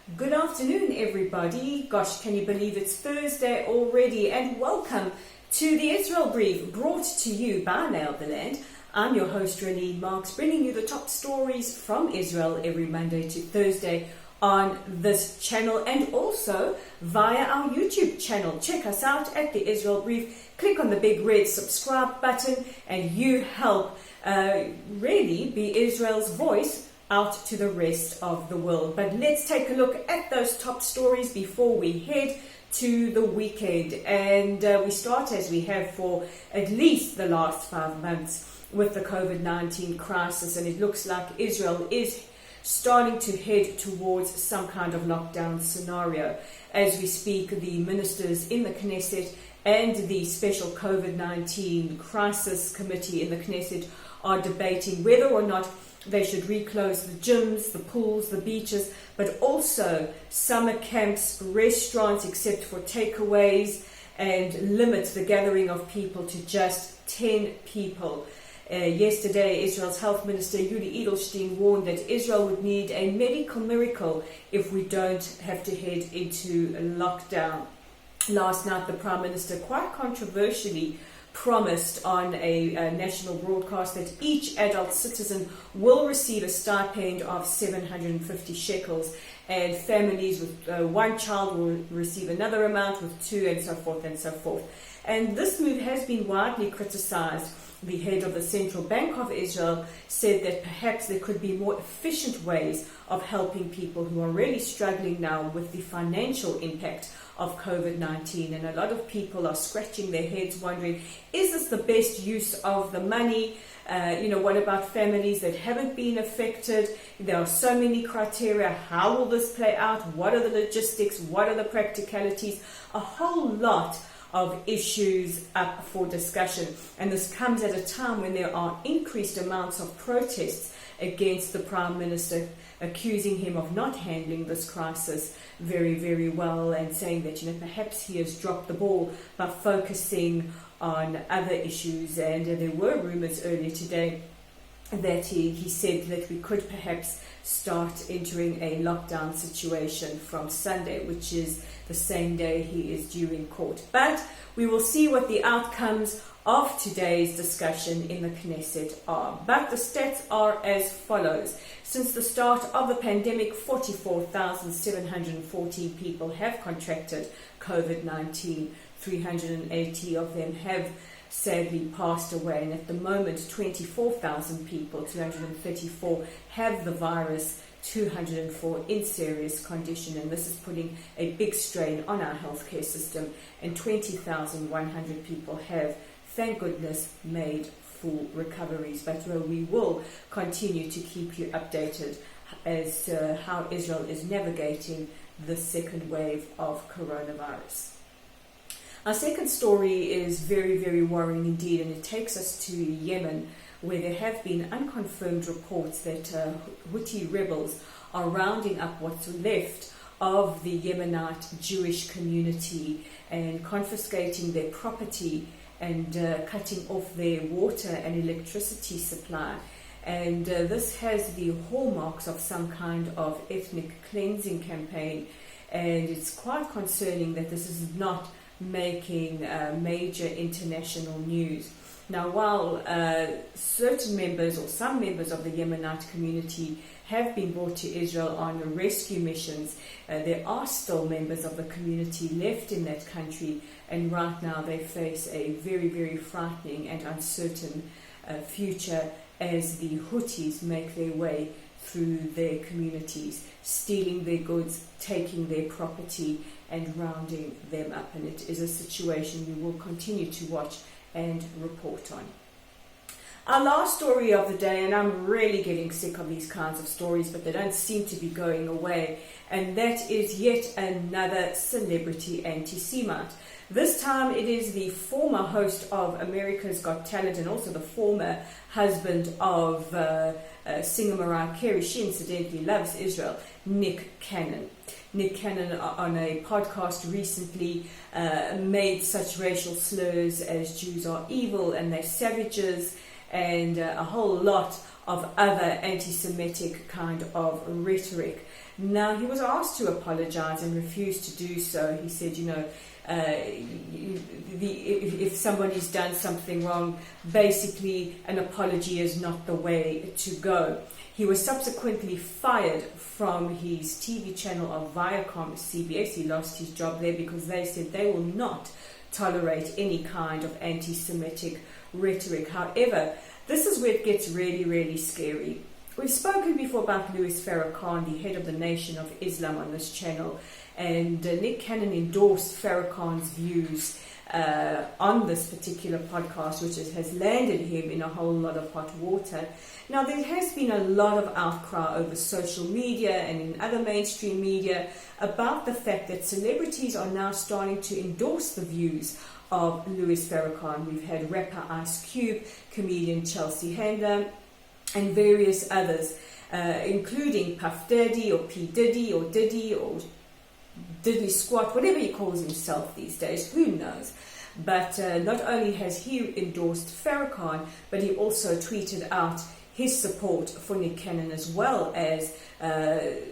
Good afternoon, everybody. Gosh, can you believe it's Thursday already? And welcome to the Israel Brief, brought to you by Nail the Land. I'm your host, Renee Marks, bringing you the top stories from Israel every Monday to Thursday on this channel and also via our YouTube channel. Check us out at the Israel Brief. Click on the big red subscribe button and you help really be Israel's voice out to the rest of the world. But let's take a look at those top stories before we head to the weekend. And we start, as we have for at least the last 5 months, with the COVID-19 crisis. And it looks like Israel is starting to head towards some kind of lockdown scenario. As we speak, the ministers in the Knesset and the special COVID-19 crisis committee in the Knesset are debating whether or not they should reclose the gyms, the pools, the beaches, but also summer camps, restaurants, except for takeaways, and limit the gathering of people to just 10 people. Yesterday, Israel's health minister, Yuli Edelstein, warned that Israel would need a medical miracle if we don't have to head into a lockdown. Last night, the Prime Minister, quite controversially, promised on a national broadcast that each adult citizen will receive a stipend of 750 shekels, and families with one child will receive another amount, with two, and so forth and so forth. And this move has been widely criticized. The head of the Central Bank of Israel said that perhaps there could be more efficient ways of helping people who are really struggling now with the financial impact of COVID-19. And a lot of people are scratching their heads wondering, is this the best use of the money? What about families that haven't been affected? There are so many criteria. How will this play out? What are the logistics? What are the practicalities? A whole lot of issues up for discussion. And this comes at a time when there are increased amounts of protests against the Prime Minister, accusing him of not handling this crisis very, very well, and saying that perhaps he has dropped the ball by focusing on other issues. And there were rumors earlier today that he said that we could perhaps start entering a lockdown situation from Sunday, which is the same day he is due in court. But we will see what the outcomes of today's discussion in the Knesset are. But the stats are as follows. Since the start of the pandemic, 44,714 people have contracted COVID-19. 380 of them have sadly passed away, and at the moment 24,000 people, 234, have the virus, 204 in serious condition, and this is putting a big strain on our healthcare system, and 20,100 people have, thank goodness, made full recoveries. But we will continue to keep you updated as to how Israel is navigating the second wave of coronavirus. Our second story is very, very worrying indeed, and it takes us to Yemen, where there have been unconfirmed reports that Houthi rebels are rounding up what's left of the Yemenite Jewish community and confiscating their property and cutting off their water and electricity supply. And this has the hallmarks of some kind of ethnic cleansing campaign, and it's quite concerning that this is not making major international news. Now, while certain members or some members of the Yemenite community have been brought to Israel on rescue missions, there are still members of the community left in that country, and right now they face a very, very frightening and uncertain future as the Houthis make their way through their communities, stealing their goods, taking their property, and rounding them up. And it is a situation we will continue to watch and report on. Our last story of the day, and I'm really getting sick of these kinds of stories, but they don't seem to be going away, and that is yet another celebrity anti-Semite. This time it is the former host of America's Got Talent and also the former husband of singer Mariah Carey. She incidentally loves Israel, Nick Cannon. Nick Cannon on a podcast recently made such racial slurs as Jews are evil and they're savages, and a whole lot of other anti-Semitic kind of rhetoric. Now, he was asked to apologize and refused to do so. He said, if somebody's done something wrong, basically an apology is not the way to go. He was subsequently fired from his TV channel of Viacom CBS. He lost his job there because they said they will not tolerate any kind of anti-Semitic rhetoric. However, this is where it gets really, really scary. We've spoken before about Louis Farrakhan, the head of the Nation of Islam, on this channel, and Nick Cannon endorsed Farrakhan's views on this particular podcast, which has landed him in a whole lot of hot water. Now, there has been a lot of outcry over social media and in other mainstream media about the fact that celebrities are now starting to endorse the views of Louis Farrakhan. We've had rapper Ice Cube, comedian Chelsea Handler, and various others, including Puff Daddy or P. Diddy or Diddy or Diddley Squat, whatever he calls himself these days, who knows. But not only has he endorsed Farrakhan, but he also tweeted out his support for Nick Cannon, as well as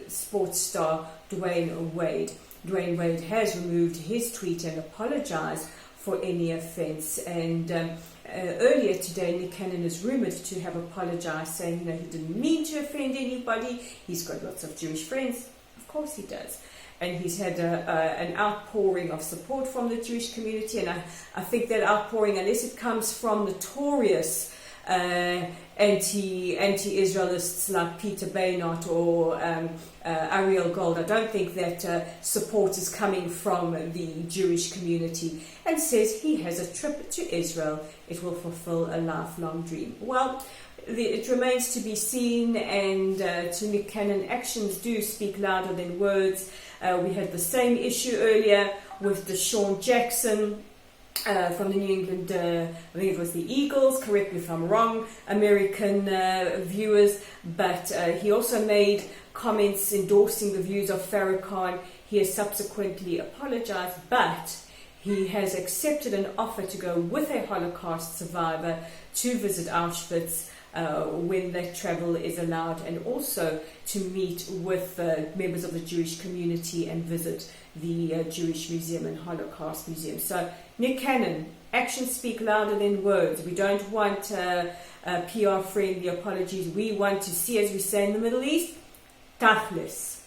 sports star Dwayne Wade. Dwayne Wade has removed his tweet and apologized for any offense. And earlier today, Nick Cannon is rumored to have apologized, saying he didn't mean to offend anybody. He's got lots of Jewish friends. Of course he does. And he's had an outpouring of support from the Jewish community. And I think that outpouring, unless it comes from notorious anti-Israelists like Peter Baynott or Ariel Gold, I don't think that support is coming from the Jewish community, and says he has a trip to Israel. It will fulfill a lifelong dream. Well, it remains to be seen, and to Nick Cannon, actions do speak louder than words. We had the same issue earlier with Desean Jackson from the New England, I think it was the Eagles, correct me if I'm wrong, American viewers, but he also made comments endorsing the views of Farrakhan. He has subsequently apologized, but he has accepted an offer to go with a Holocaust survivor to visit Auschwitz when that travel is allowed, and also to meet with members of the Jewish community and visit the Jewish Museum and Holocaust Museum. So, Nick Cannon, actions speak louder than words. We don't want PR-friendly apologies. We want to see, as we say in the Middle East, tachlis.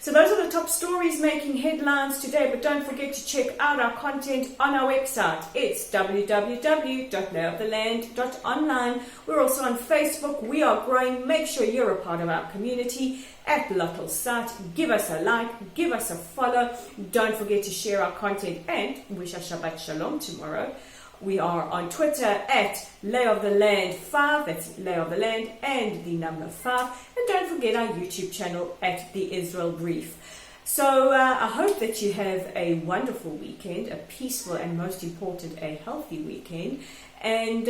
So those are the top stories making headlines today, but don't forget to check out our content on our website. It's www.layoftheland.online. We're also on Facebook. We are growing. Make sure you're a part of our community at Local Site. Give us a like, give us a follow. Don't forget to share our content, and wish us Shabbat Shalom tomorrow. We are on Twitter at layoftheland5, that's Lay of the Land and the number 5. And don't forget our YouTube channel at The Israel Brief. So I hope that you have a wonderful weekend, a peaceful and most important, a healthy weekend. And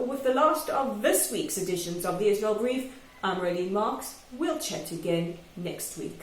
with the last of this week's editions of The Israel Brief, I'm Rolene Marks. We'll chat again next week.